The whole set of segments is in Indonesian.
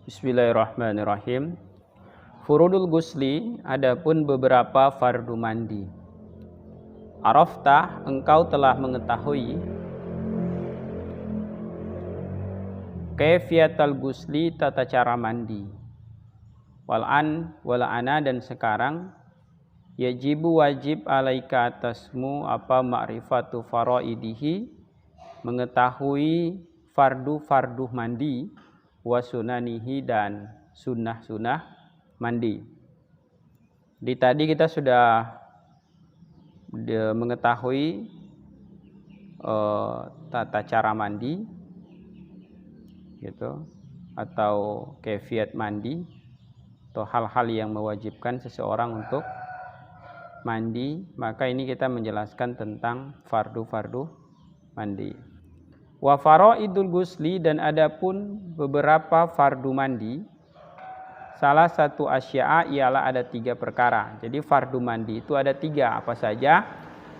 Bismillahirrahmanirrahim. Furudul gusli, adapun beberapa fardu mandi. Araftah, engkau telah mengetahui kaifiyatal gusli, tata cara mandi. Wal'ana dan sekarang yajibu wajib alaika atasmu apa ma'rifatu faraidihi, mengetahui fardu mandi, wa sunanihi dan sunnah mandi. Di tadi kita sudah mengetahui tata cara mandi gitu, atau kaifiat mandi, atau hal-hal yang mewajibkan seseorang untuk mandi. Maka ini kita menjelaskan tentang fardu mandi. Wa faraidul gusli, dan adapun beberapa fardu mandi, salah satu asya'a ialah ada 3 perkara. Jadi fardu mandi itu ada 3, apa saja?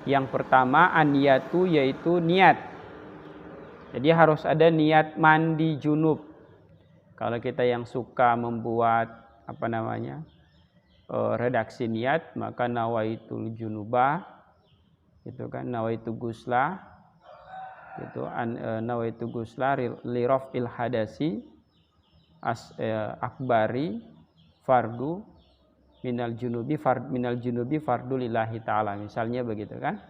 Yang pertama an-niyatu, yaitu niat. Jadi harus ada niat mandi junub. Kalau kita yang suka membuat redaksi niat, maka nawaitul junubah, gitu kan, nawaitu gusla, gitu, nawaitu gusla li raf'il hadasi akbari fardu minal junubi fardu lillahi ta'ala, misalnya begitu kan.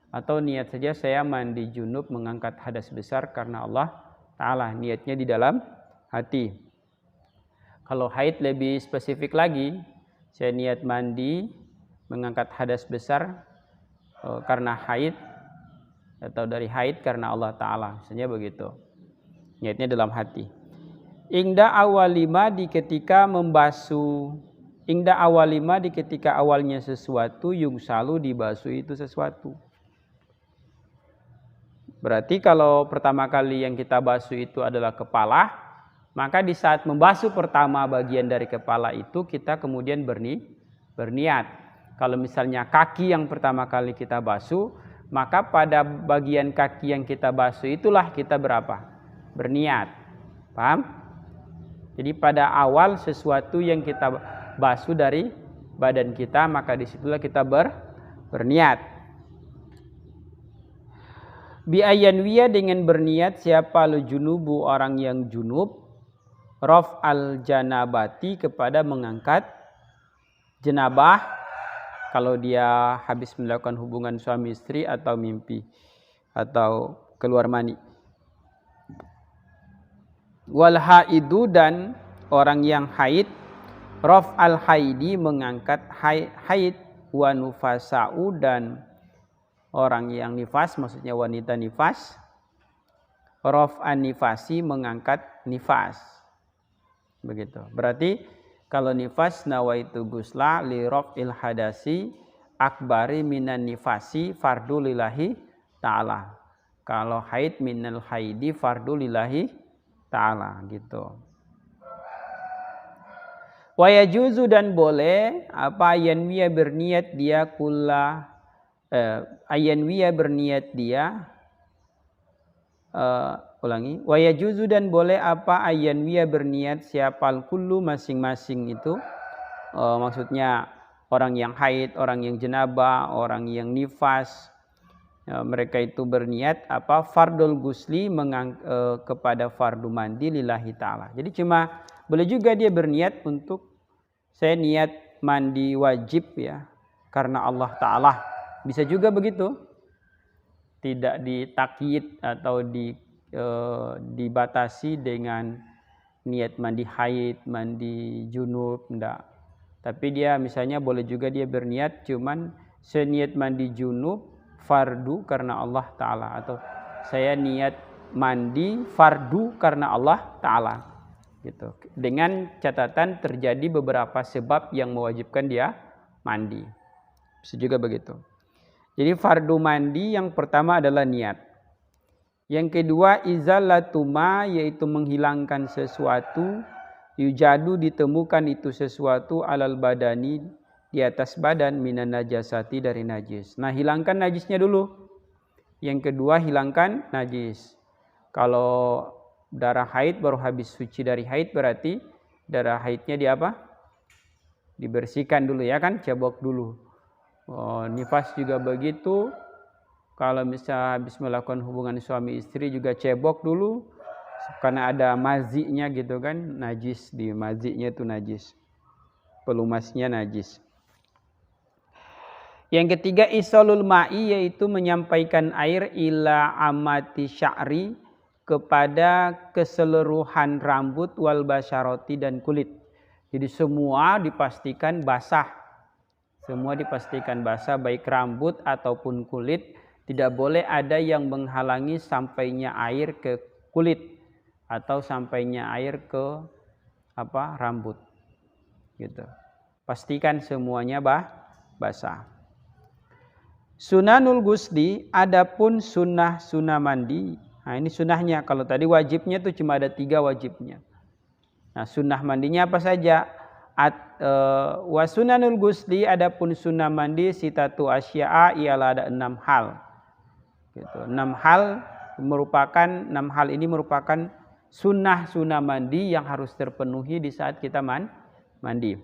Atau niat saja saya mandi junub mengangkat hadas besar karena Allah ta'ala, niatnya di dalam hati. Kalau haid lebih spesifik lagi, saya niat mandi mengangkat hadas besar karena haid, atau dari haid karena Allah Ta'ala, misalnya begitu, niatnya dalam hati. Ingda awalima, di ketika membasuh, ingda awalima, di ketika awalnya sesuatu, yungsalu, dibasuh itu sesuatu. Berarti kalau pertama kali yang kita basuh itu adalah kepala, maka di saat membasuh pertama bagian dari kepala itu, kita kemudian berniat. Kalau misalnya kaki yang pertama kali kita basuh, maka pada bagian kaki yang kita basuh itulah kita berniat. Paham? Jadi pada awal sesuatu yang kita basuh dari badan kita, maka disitulah kita berniat. Bi ayanwiya, dengan berniat siapa lu junubu, orang yang junub, raf al janabati, kepada mengangkat jenabah, kalau dia habis melakukan hubungan suami istri atau mimpi atau keluar mani. Wal haidu, dan orang yang haid, raf al haidi, mengangkat haid, wa nufasa'u, dan orang yang nifas, maksudnya wanita nifas, raf an nifasi, mengangkat nifas. Begitu. Berarti kalau nifas, nawaitu gusla li raf'il hadasi akbari minan nifasi fardu lillahi ta'ala. Kalau haid minal haidi fardu lillahi ta'ala, gitu. Wa yajuzu, dan boleh apa ayanwiya, berniat dia wa yajuzu, dan boleh apa ayanwiya, berniat siapal kullu, masing-masing itu, maksudnya orang yang haid, orang yang jenabah, orang yang nifas, mereka itu berniat apa fardul gusli, kepada fardu mandi lillahi ta'ala. Jadi cuma boleh juga dia berniat untuk saya niat mandi wajib ya karena Allah Ta'ala, bisa juga begitu, tidak ditakyid atau dibatasi dengan niat mandi haid, mandi junub, enggak. Tapi dia misalnya boleh juga dia berniat cuman seniat mandi junub fardu karena Allah Ta'ala, atau saya niat mandi fardu karena Allah Ta'ala, gitu. Dengan catatan terjadi beberapa sebab yang mewajibkan dia mandi, bisa juga begitu. Jadi fardu mandi yang pertama adalah niat. Yang kedua izalatuma, yaitu menghilangkan sesuatu, yujadu, ditemukan itu sesuatu, alal badani, di atas badan, minan najasati, dari najis. Nah, hilangkan najisnya dulu. Yang kedua hilangkan najis. Kalau darah haid baru habis suci dari haid, berarti darah haidnya di apa? Dibersihkan dulu ya kan, cebok dulu. Nifas juga begitu. Kalau misalnya habis melakukan hubungan suami istri juga cebok dulu, karena ada mazinya gitu kan, najis di mazinya itu najis, pelumasnya najis. Yang ketiga isolul ma'i, yaitu menyampaikan air ila amati sya'ri, kepada keseluruhan rambut wal basyarati dan kulit. Jadi semua dipastikan basah. Semua dipastikan basah, baik rambut ataupun kulit. Tidak boleh ada yang menghalangi sampainya air ke kulit atau sampainya air ke rambut. Gitu. Pastikan semuanya basah. Sunanul ghusli, adapun sunnah mandi. Nah, ini sunnahnya. Kalau tadi wajibnya itu cuma ada 3 wajibnya. Nah, sunnah mandinya apa saja? Wa sunanul ghusli, adapun sunnah mandi sitatu asya'a, ialah ada 6 hal. Gitu. 6 hal ini merupakan sunnah mandi yang harus terpenuhi di saat kita mandi.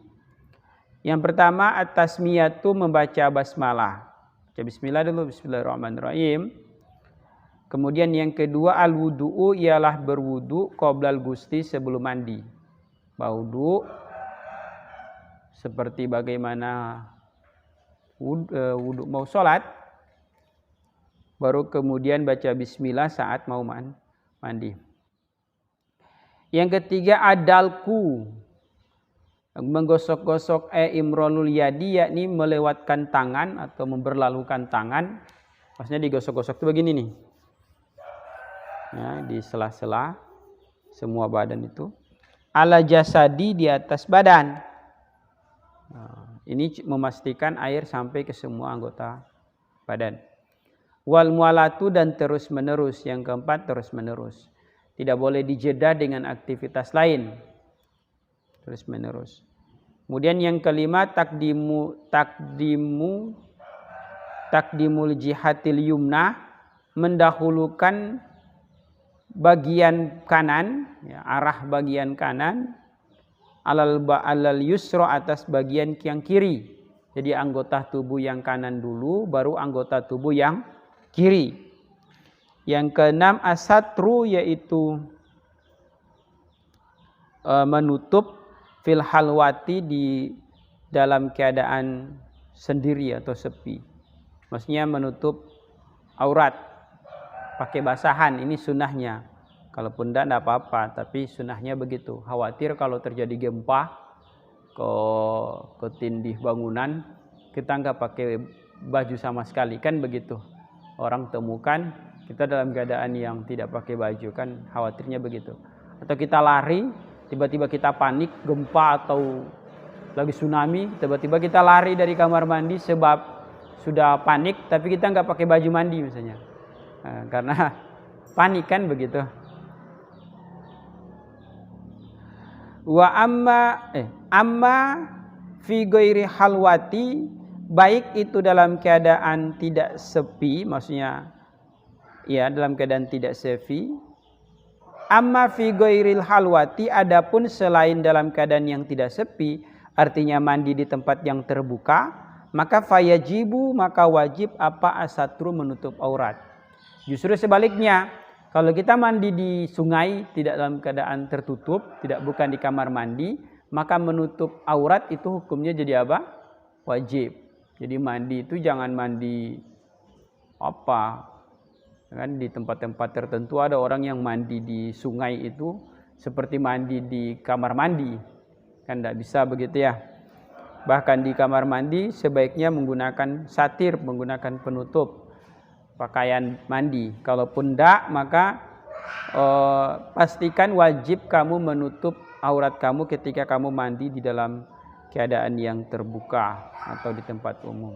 Yang pertama at-tasmiyatu, membaca basmalah. Baca bismillah dulu, bismillahirrahmanirrahim. Kemudian yang kedua al-wudu'u, ialah berwudu qoblal ghusli, sebelum mandi. Wudu seperti bagaimana wudu mau sholat, baru kemudian baca bismillah saat mau mandi. Yang ketiga adalku, menggosok-gosok imronul yadi, yakni melewatkan tangan atau memberlalukan tangan. Maksudnya digosok-gosok itu begini nih. Ya, di sela-sela semua badan itu. Ala jasadi, di atas badan. Nah, ini memastikan air sampai ke semua anggota badan. Wal mualatu, dan terus menerus. Yang keempat terus menerus. Tidak boleh dijeda dengan aktivitas lain. Terus menerus. Kemudian yang kelima takdimul jihatil yumna, mendahulukan bagian kanan, ya, arah bagian kanan, alal yusro, atas bagian yang kiri. Jadi anggota tubuh yang kanan dulu, baru anggota tubuh yang kiri. Yang keenam asatru, yaitu menutup fil halwati, di dalam keadaan sendiri atau sepi. Maksudnya menutup aurat pakai basahan, ini sunnahnya. Kalaupun tidak apa-apa, tapi sunnahnya begitu. Khawatir kalau terjadi gempa ke tindih bangunan, kita nggak pakai baju sama sekali, kan begitu. Orang temukan kita dalam keadaan yang tidak pakai baju, kan khawatirnya begitu. Atau kita lari, tiba-tiba kita panik, gempa atau lagi tsunami, tiba-tiba kita lari dari kamar mandi sebab sudah panik, tapi kita nggak pakai baju mandi misalnya. Nah, karena panik, kan begitu. Wa amma fi ghairi halwati, baik itu dalam keadaan tidak sepi, maksudnya ya dalam keadaan tidak sepi. Amma fi ghairil halwati, adapun selain dalam keadaan yang tidak sepi, artinya mandi di tempat yang terbuka, maka fayajibu, maka wajib apa asatru, menutup aurat. Justru sebaliknya, kalau kita mandi di sungai tidak dalam keadaan tertutup, bukan di kamar mandi, maka menutup aurat itu hukumnya jadi apa? Wajib. Jadi mandi itu jangan mandi kan di tempat-tempat tertentu ada orang yang mandi di sungai itu seperti mandi di kamar mandi, kan tidak bisa begitu ya. Bahkan di kamar mandi sebaiknya menggunakan satir, menggunakan penutup pakaian mandi. Kalaupun tidak, maka pastikan wajib kamu menutup aurat kamu ketika kamu mandi di dalam keadaan yang terbuka atau di tempat umum.